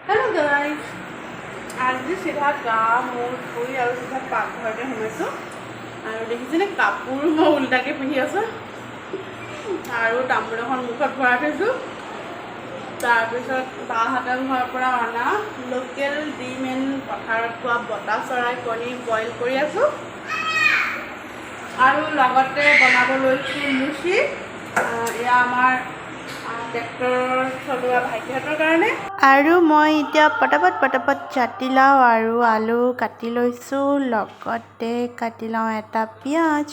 Hello guys, आज सीधा गा मुँह धुई और सीधा पाकघरते सोमाइছোঁ और देखिছেনে कापोर मैं उल्टाके पिंधि आছোঁ और तामोल এখন মুখত ভৰাই থৈছোঁ। তাৰপিছত বাহঁতৰ ঘৰৰ পৰা অনা লোকেল ডিম এণ্ড পথাৰত পোৱা বতা চৰাই কণী বইল কৰি আছোঁ আৰু লগতে বনাব লৈছোঁ লুচি। এয়া আমাৰ ট্ৰেক্টৰ চলোৱা ভাইটিহঁতৰ কাৰণে। আৰু মই এতিয়া পটাপট জাতিলাও আৰু আলু কাটি লৈছোঁ, লগতে কাটি লওঁ এটা পিঁয়াজ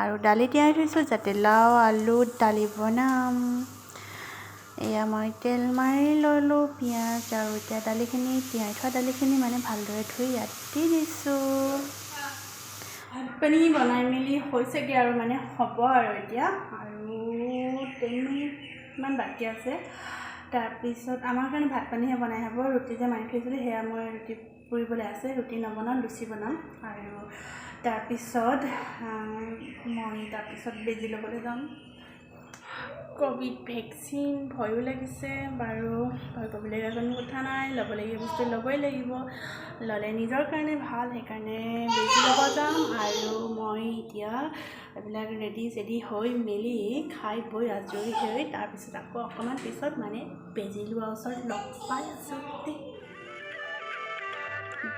আৰু দালি তিয়াই থৈছোঁ। জাতিলাও আলু দালি বনাম। এয়া মই তেল মাৰি ল'লোঁ পিঁয়াজ আৰু এতিয়া দালিখিনি তিয়াই থোৱা দালিখিনি মানে ভালদৰে ধুই ইয়াত দি দিছোঁ। ভাত পানী বনাই মেলি হৈছেগৈ আৰু মানে হ'ব আৰু এতিয়া আৰু 10 মিনিটমান বাকী আছে। তাৰপিছত আমাৰ কাৰণে ভাত পানীহে বনাই হ'ব। ৰুটি যে মাৰি থৈছিলোঁ সেয়া মই ৰুটি পুৰিবলৈ আছে, ৰুটি নবনাওঁ লুচি বনাম। আৰু তাৰপিছত বেজি ল'বলৈ যাম। ক'ভিড ভেকচিন ভয়ো লাগিছে বাৰু, ভয় কৰিবলগীয়া কোনো কথা নাই, ল'বলগীয়া বস্তু ল'বই লাগিব, ল'লে নিজৰ কাৰণে ভাল, সেইকাৰণে বেজি ল'ব যাম। আৰু মই এতিয়া এইবিলাক ৰেডি চেডি হৈ মেলি খাই বৈ আজৰি হৈ তাৰপিছত আকৌ অকণমান পিছত মানে বেজি লোৱা ওচৰত লগ পাই আছোঁ।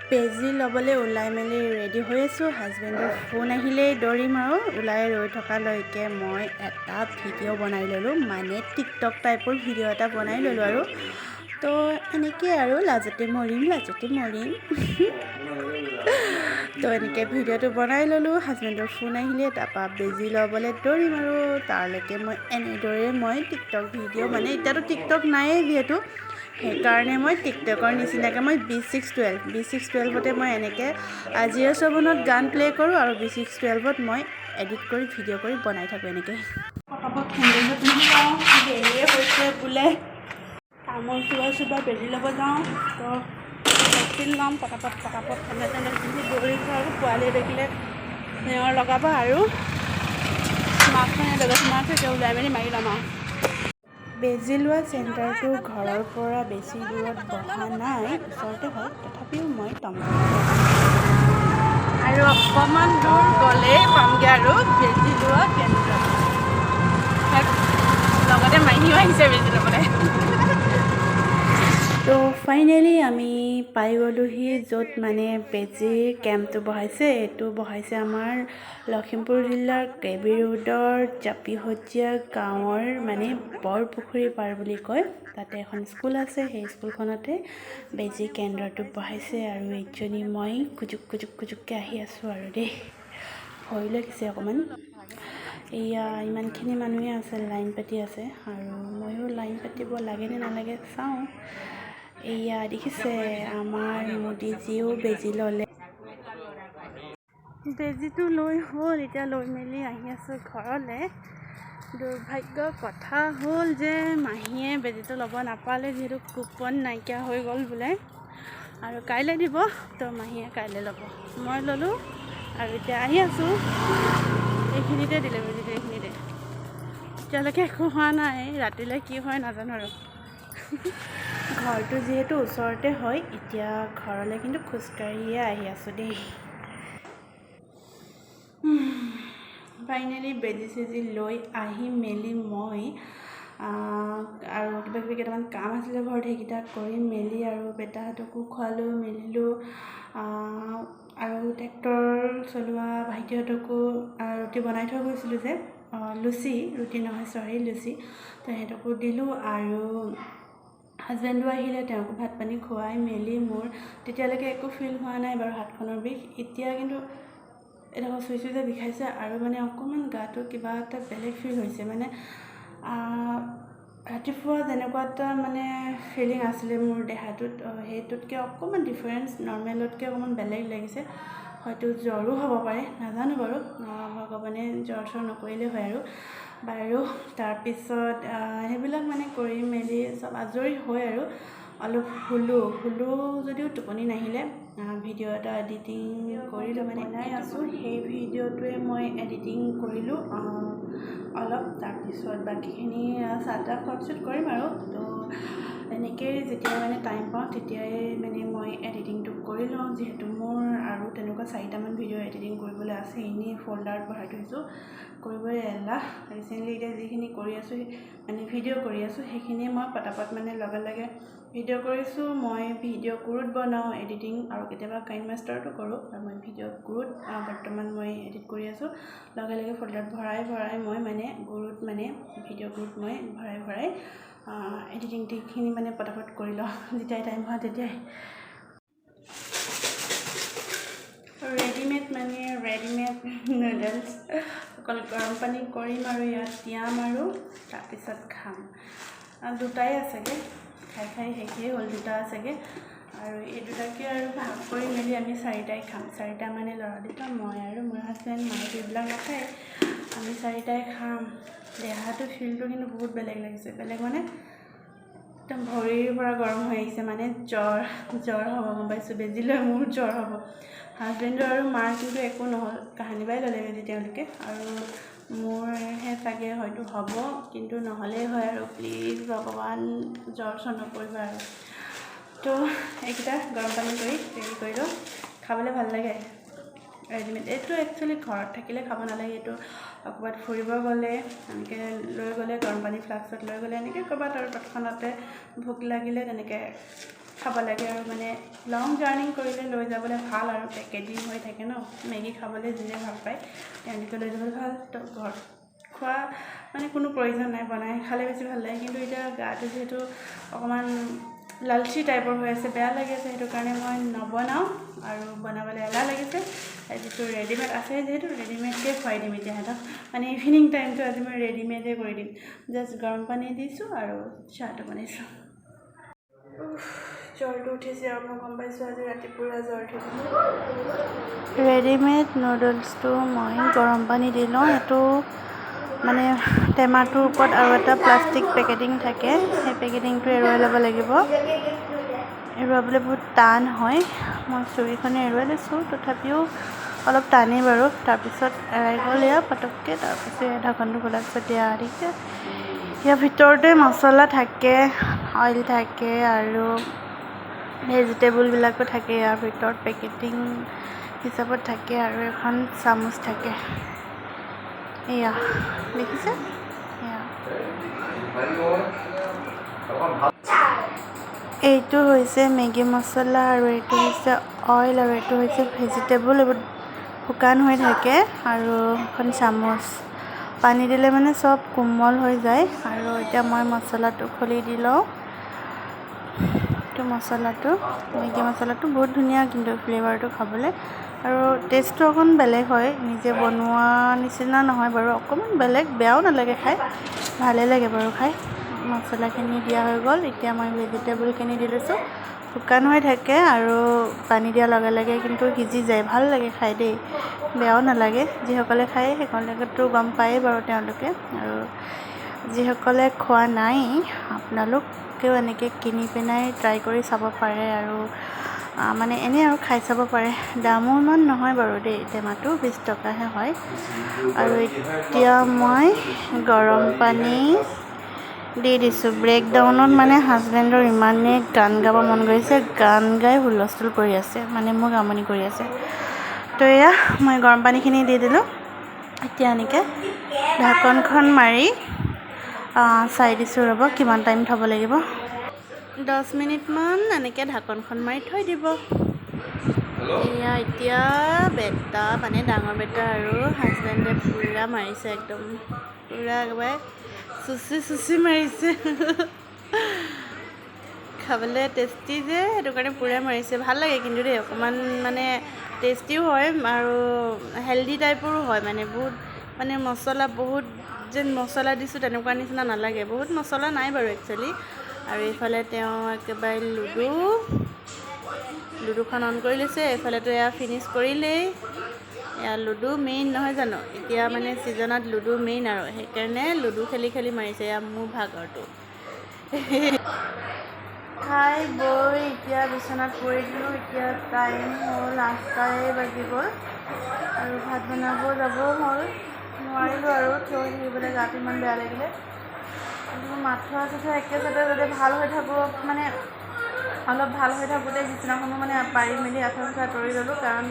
বেজি ল'বলৈ ওলাই মেলি ৰেডি হৈ আছোঁ। হাজবেণ্ডৰ ফোন আহিলেই দৌৰিম আৰু ওলাই ৰৈ থকালৈকে মই এটা ভিডিঅ' বনাই ল'লোঁ, মানে টিকটক টাইপৰ ভিডিঅ' এটা বনাই ল'লোঁ আৰু তো এনেকৈ আৰু লাজতে মৰিম তো এনেকৈ ভিডিঅ'টো বনাই ল'লোঁ। হাজবেণ্ডৰ ফোন আহিলে তাৰপৰা বেজি ল'বলৈ দৌৰিম আৰু তাৰলৈকে মই এনেদৰে টিকটক ভিডিঅ' মানে এতিয়াতো টিকটক নায়েই যিহেতু, সেইকাৰণে মই টিকটকৰ নিচিনাকৈ মই B612তে মই এনেকৈ আজিও শ্ৰৱণত গান প্লে' কৰোঁ আৰু B612ত মই এডিট কৰি ভিডিঅ' কৰি বনাই থাকোঁ এনেকৈ। পটাপট চেণ্ডেলযোৰ পিন্ধি যাওঁ, দেৰিয়ে হৈছে বোলে। তামোল চোবাই বেজি ল'ব যাওঁ, তো ভেকচিন ল'ম। পটাপট চেণ্ডেল পিন্ধি দৌৰিছোঁ আৰু পোৱালি দেখিলে নেওৰ লগাব আৰু মাকখনে বেগত সোমাই থৈছে, ওলাই মেলি মাৰি ল'ম আৰু। বেজি লোৱা চেণ্টাৰটো ঘৰৰ পৰা বেছি দূৰত বহা নাই, ওচৰতে হয়, তথাপিও মই আৰু অকণমান দূৰ গ'লেই পামগৈ আৰু বেজি লোৱা কেন্দ্ৰ। লগতে মাহীও আহিছে বেজি ল'বলৈ। তো ফাইনেলি আমি পাই গ'লোহি য'ত মানে বেজি কেম্পটো বহাইছে। এইটো বহাইছে আমাৰ লখিমপুৰ জিলাৰ KB ৰোডৰ জাপিহজীয়া গাঁৱৰ মানে বৰপুখুৰী পাৰ বুলি কয়, তাতে এখন স্কুল আছে, সেই স্কুলখনতে বেজি কেন্দ্ৰটো বহাইছে। আৰু এইজনী মই কুজুককৈ আহি আছোঁ আৰু দেই, ভয় লাগিছে অকণমান। এয়া ইমানখিনি মানুহে আছে, লাইন পাতি আছে আৰু ময়ো লাইন পাতিব লাগে নে নালাগে চাওঁ। এয়া দেখিছে আমাৰ মোদীজীও বেজি ল'লে। বেজিটো লৈ হ'ল, এতিয়া লৈ মেলি আহি আছোঁ ঘৰলৈ। দুৰ্ভাগ্যৰ কথা হ'ল যে মাহীয়ে বেজিটো ল'ব নাপালে, যিহেতু কুপন নাইকিয়া হৈ গ'ল বোলে আৰু কাইলৈ দিব, তো মাহীয়ে কাইলৈ ল'ব। মই ল'লোঁ আৰু এতিয়া আহি আছোঁ। এইখিনিতে দিলে বেজিটো, এইখিনিতে। এতিয়ালৈকে একো হোৱা নাই, ৰাতিলৈ কি হয় নাজানো আৰু। ঘৰটো যিহেতু ওচৰতে হয়, এতিয়া ঘৰলৈ কিন্তু খোজকাঢ়িয়ে আহি আছোঁ দেই। ফাইনেলি বেজি চেজি লৈ আহি মেলি মই আৰু কিবাকিবি কেইটামান কাম আছিলে ঘৰত, সেইকেইটা কৰি মেলি আৰু বেটাহঁতকো খোৱালোঁ মেলিলোঁ আৰু ট্ৰেক্টৰ চলোৱা ভাইটিহঁতকো ৰুটি বনাই থৈ গৈছিলোঁ যে, ৰুটি নহয় লুচি, তো সিহঁতকো দিলোঁ। আৰু হাজবেণ্ডো আহিলে, তেওঁকো ভাত পানী খুৱাই মেলি মোৰ তেতিয়ালৈকে একো ফিল হোৱা নাই বাৰু হাতখনৰ বিষ। এতিয়া কিন্তু এডোখৰ চুই যে বিষাইছে আৰু মানে অকণমান গাটো কিবা এটা বেলেগ ফিল হৈছে, মানে ৰাতিপুৱা যেনেকুৱা এটা মানে ফিলিং আছিলে মোৰ দেহাটোত, সেইটোতকৈ অকণমান ডিফাৰেঞ্চ, নৰ্মেলতকৈ অকণমান বেলেগ লাগিছে। হয়তো জ্বৰো হ'ব পাৰে, নাজানো বাৰু, ভগৱানে জ্বৰ নকৰিলেই হয় আৰু বাৰু। তাৰপিছত সেইবিলাক মানে কৰি মেলি চব আজৰি হৈ আৰু অলপ শুলোঁ যদিও টোপনি নাহিলে। ভিডিঅ' এটা এডিটিং কৰিলোঁ, মানে ওলাই আছোঁ, সেই ভিডিঅ'টোৱে মই এডিটিং কৰিলোঁ অলপ। তাৰপিছত বাকীখিনি চাহ তাহ ফটোশ্বুট কৰিম আৰু। তো এনেকৈয়ে যেতিয়া মানে টাইম পাওঁ তেতিয়া এনেকুৱা 4টামান ভিডিঅ' এডিটিং কৰিবলৈ আছে, এনেই ফল্ডাৰত ভৰাই থৈছোঁ, কৰিবলৈ এলাহ। ৰিচেণ্টলি এতিয়া যিখিনি কৰি আছোঁ মানে ভিডিঅ' কৰি আছোঁ সেইখিনিয়ে মই পটাপট মানে লগে লগে ভিডিঅ' কৰিছোঁ। মই ভিডিঅ' গুৰুত বনাওঁ এডিটিং, আৰু কেতিয়াবা কাইনমাষ্টাৰতো কৰোঁ, আৰু মই ভিডিঅ' গুৰুত বৰ্তমান মই এডিট কৰি আছোঁ। লগে লগে ফল্ডাৰত ভৰাই মই মানে গুৰুত মানে ভিডিঅ' গুৰুত মই ভৰাই এডিটিংখিনি মানে পটাপট কৰি লওঁ, যেতিয়াই টাইম হয় তেতিয়াই। ৰেডিমেড নুডলছ অকল গৰম পানী কৰিম আৰু ইয়াত তিয়াম আৰু তাৰপিছত খাম। দুটাই আছেগৈ, খাই শেষেই হ'ল, দুটা আছেগৈ, আৰু এই দুটাকে আৰু ভাগ কৰি মেলি আমি 4টাই খাম। 4টা মানে ল'ৰা দুটা, মই আৰু মোৰ হাজবেণ্ড। মায়েতো এইবিলাক নাখায়, আমি 4টাই খাম। দেহাটো ফিলটো কিন্তু বহুত বেলেগ লাগিছে, বেলেগ মানে একদম ভৰিৰ পৰা গৰম হৈ আহিছে, মানে জ্বৰ হ'ব গম পাইছোঁ, বেজি লৈ মোৰ জ্বৰ হ'ব। হাজবেণ্ডৰ আৰু মাৰ কিন্তু একো নহ'ল, কাহানিবাই ল'লে বেজি তেওঁলোকে, আৰু মোৰহে চাগে হয়তো হ'ব, কিন্তু নহ'লেই হয় আৰু, প্লিজ ভগৱান জ্বৰ নপৰিব আৰু। তো এইকেইটা গৰম পানী কৰি ৰেডি কৰি লওঁ, খাবলৈ ভাল লাগে ৰেডিমেড। এইটো একচুৱেলি ঘৰত থাকিলে খাব নালাগে, এইটো ক'ৰবাত ফুৰিব গ'লে এনেকৈ লৈ গ'লে, গৰম পানী ফ্লাক্সত লৈ গ'লে এনেকৈ ক'ৰবাত আৰু তৎক্ষণাতে ভোক লাগিলে তেনেকৈ খাব লাগে, আৰু মানে লং জাৰ্ণি কৰিলে লৈ যাবলৈ ভাল, আৰু পেকেজিং হৈ থাকে ন, মেগী খাবলৈ যোনে ভাল পায় তেওঁলোকে লৈ যাবলৈ ভাল। তো ঘৰত খোৱা মানে কোনো প্ৰয়োজন নাই, বনাই খালে বেছি ভাল লাগে। কিন্তু এতিয়া গাটো যিহেতু অকণমান লালচি টাইপৰ হৈ আছে, বেয়া লাগি আছে, সেইটো কাৰণে মই নবনাওঁ, আৰু বনাবলৈ এলাহ লাগিছে। যিটো ৰেডিমেড আছে, যিহেতু ৰেডিমেডকে খুৱাই দিম এতিয়া সিহঁতক, মানে ইভিনিং টাইমটো আজি মই ৰেডিমেডে কৰি দিম। জাষ্ট গৰম পানী দিছোঁ আৰু চাহটো বনাইছোঁ। জ্বৰটো উঠিছে আৰু মই গম পাইছোঁ আজি ৰাতিপুৱা জ্বৰ উঠিছে। ৰেডিমেড নুডলছটো মই গৰম পানী দি লওঁ, এইটো মানে টেমাটোৰ ওপৰত আৰু এটা প্লাষ্টিক পেকেটিং থাকে, সেই পেকেটিংটো এৰুৱাই ল'ব লাগিব। এৰুৱাবলৈ বহুত টান হয়, মই চুৰিখনে এৰুৱাই লৈছোঁ, তথাপিও অলপ টানেই বাৰু। তাৰপিছত এৰাই গ'ল এয়া পটককৈ, তাৰপিছত ঢাকনটো খোলাৰ পিছত ইয়াৰ ভিতৰতে মছলা থাকে, অইল থাকে, আৰু ভেজিটেবলবিলাকো থাকে ইয়াৰ ভিতৰত, পেকেটিং হিচাপত থাকে, আৰু এখন চামুচ থাকে, এয়া দেখিছে, এয়া এইটো হৈছে মেগী মছলা, আৰু এইটো হৈছে অইল, আৰু এইটো হৈছে ভেজিটেবল, এইবোৰ শুকান হৈ থাকে, আৰু এখন চামুচ। পানী দিলে মানে চব কোমল হৈ যায়। আৰু এতিয়া মই মছলাটো খুলি দি লওঁ। মেগী মছলাটো বহুত ধুনীয়া, কিন্তু ফ্লেভাৰটো খাবলৈ, আৰু টেষ্টটো অকণ বেলেগ হয়, নিজে বনোৱা নিচিনা নহয় বাৰু, অকণমান বেলেগ, বেয়াও নালাগে খাই, ভালেই লাগে বাৰু খাই। মছলাখিনি দিয়া হৈ গ'ল, এতিয়া মই ভেজিটেবলখিনি দি লৈছোঁ। শুকান হৈ থাকে, আৰু পানী দিয়াৰ লগে লগে কিন্তু সিজি যায়, ভাল লাগে খাই দেই, বেয়াও নালাগে। যিসকলে খায় সেইসকলেতো গম পায়েই বাৰু তেওঁলোকে, আৰু যিসকলে খোৱা নাই আপোনালোকেও এনেকৈ কিনি পিনাই ট্ৰাই কৰি চাব পাৰে, আৰু মানে এনেই আৰু খাই চাব পাৰে। দামো ইমান নহয় বাৰু দেই, টেমাটো 20 টকাহে হয়। আৰু এতিয়া মই গৰম পানী দি দিছোঁ। ব্ৰেকডাউনত মানে হাজবেণ্ডৰ ইমানেই গান গাব মন গৈছে, গান গাই হুলস্থুল কৰি আছে, মানে মোক আমনি কৰি আছে। তো এয়া মই গৰম পানীখিনি দি দিলোঁ। এতিয়া এনেকৈ ঢাকনখন মাৰি চাই দিছোঁ, ৰ'ব কিমান টাইম থ'ব লাগিব। 10 মিনিটমান এনেকৈ ঢাকনখন মাৰি থৈ দিব। এয়া এতিয়া বেটা, মানে ডাঙৰ বেটা আৰু হাজবেণ্ডে পূৰা মাৰিছে, একদম পূৰা একেবাৰে চুচি মাৰিছে। খাবলৈ টেষ্টি যে, সেইটো কাৰণে পূৰা মাৰিছে, ভাল লাগে কিন্তু দেই, অকণমান মানে টেষ্টিও হয়, আৰু হেল্ডি টাইপৰো হয়, মানে বহুত মানে মছলা বহুত যেন মছলা দিছোঁ তেনেকুৱা নিচিনা নালাগে, বহুত মছলা নাই বাৰু একচুৱেলি। আৰু এইফালে তেওঁ একেবাৰে লুডুখন অন কৰি লৈছে, এইফালেতো এয়া ফিনিছ কৰিলেই, এয়া লুডু মেইন নহয় জানো, এতিয়া মানে ছিজনত লুডু মেইন, আৰু সেইকাৰণে লুডু খেলি মাৰিছে। এয়া মোৰ ভাগৰটো খাই বৈ এতিয়া বিচনাত পৰি দিলোঁ। এতিয়া টাইম হ'ল 8টাই বাজি গ'ল, আৰু ভাত বনাব যাবও হ'ল, নোৱাৰিলোঁ আৰু থিয় হৈ থাকিবলৈ, গাটো ইমান বেয়া লাগিলে। কিন্তু মাথা একেচাতে যাতে ভাল হৈ থাকক, মানে অলপ ভাল হৈ থাকোঁতে বিচনাখনো মানে পাৰি মেলি আঁঠুৱা আঁতৰি ল'লোঁ, কাৰণ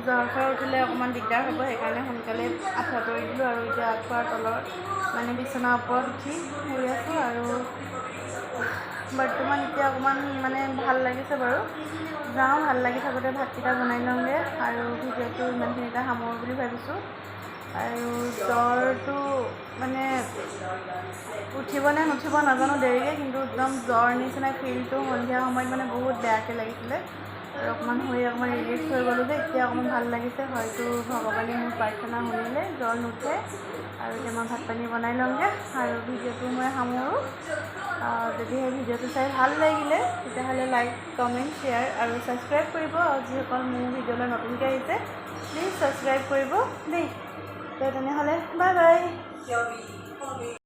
জ্বৰ উঠিলে অকণমান দিগদাৰ হ'ব, সেইকাৰণে সোনকালে আঁঠুৱা তৰি দিলোঁ আৰু এতিয়া আঁঠুৱাৰ তলৰ মানে বিচনাৰ ওপৰত উঠি শুই আছোঁ আৰু বৰ্তমান এতিয়া অকণমান মানে ভাল লাগিছে বাৰু। যাওঁ, ভাল লাগি থাকোঁতে ভাতকেইটা বনাই লওঁগৈ আৰু ভিডিঅ'টো ইমানখিনিতে সামৰোঁ বুলি ভাবিছোঁ। আৰু জ্বৰটো মানে উঠিব নে নুঠিব নাজানো দেৰিকৈ, কিন্তু একদম জ্বৰ নিচিনা ফিলটো সন্ধিয়া সময়ত মানে বহুত বেয়াকৈ লাগিছিলে আৰু অকণমান ৰিলিফ হৈ গ'লোঁ যে এতিয়া অকণমান ভাল লাগিছে। হয়তো ভগৱানে মোৰ প্ৰাৰ্থনা শুনিলে জ্বৰ নুঠে। আৰু এতিয়া মই ভাত পানী বনাই লওঁগৈ আৰু ভিডিঅ'টো মই সামৰোঁ। যদিহে ভিডিঅ'টো চাই ভাল লাগিলে তেতিয়াহ'লে লাইক, কমেণ্ট, শ্বেয়াৰ আৰু ছাবস্ক্ৰাইব কৰিব। আৰু যিসকল মোৰ ভিডিঅ'লৈ নতুনকৈ আহিছে প্লিজ ছাবস্ক্ৰাইব কৰিব দেই। তো তেনেহ'লে বাই বাই।